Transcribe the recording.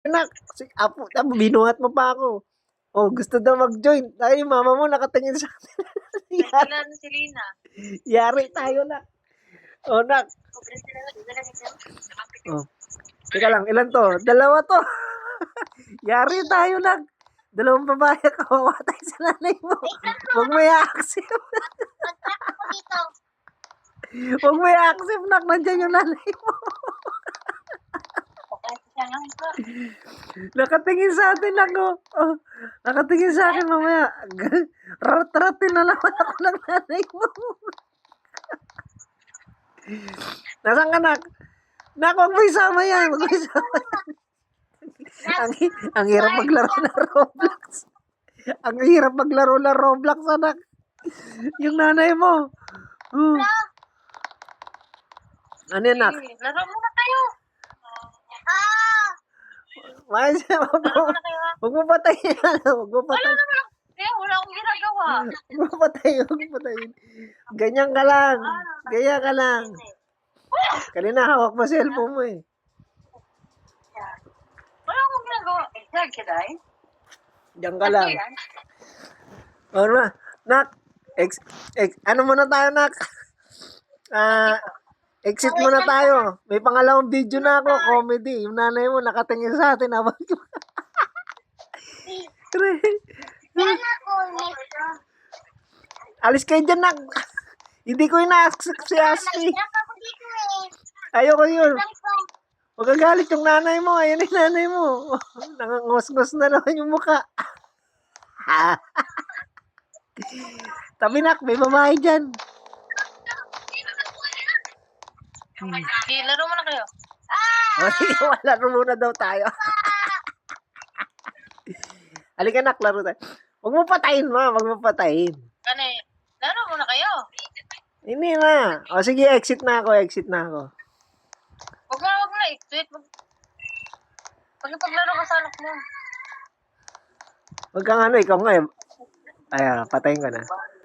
Anak, apo, binuhat mo pa ako. Oh, gusto daw mag-join. Ay, mama mo nakatingin sa atin. Nagkilala si Lina. Yari tayo na. Oh, nak. Oh. Teka lang, ilan to? Dalawa to. Yari tayo, nak. Dalawang babae, kawawa tayo sa nanay mo. Huwag mo i-accept. Huwag mo i-accept, nak. Nandiyan yung nanay mo. Nakatingin sa atin ako. Oh, nakatingin sa akin mamaya. Rat-ratin na naman ako ng nanay mo. Nasaan ka, nak? Nak, huwag mo isama yan. Huwag mo isama yan. Ang hirap maglaro ng Roblox. Ang hirap maglaro ng Roblox, anak. Yung nanay mo. Ano yan, nak? Laro muna kayo. Mahal siya. Huwag mo patayin. Huwag mo patayin. Wala akong ginagawa. Huwag mo patayin. Huwag mo patayin. Ganyan ka lang. Ganyan ka lang. Kanina hawak mo cellphone mo eh. Wala akong ginagawa. Kiday? Diyan ka lang. O na. Nak. Ano muna tayo, nak? Exit muna tayo. May pangalawang video na ako. Comedy. Yung nanay mo nakatingin sa atin. Alis kayo dyan, nak. Hindi ko ina-accept si Ashley. Ayoko yun. Magagalit yung nanay mo. Ayan yung nanay mo. Nangangos-ngos na naman yung mukha. Tabi, nak. May babae dyan. Laro muna kayo. Laro muna daw tayo. Halika, nak. Laro tayo. Huwag mo patayin, ma. Huwag mo patayin. Laro muna kayo. Hindi na. O sige, exit na ako. Exit na ako. Huwag na. Exit. Paglaro ka sa anak mo. Huwag kang ano, ikaw nga eh. Ay, patayin ko na.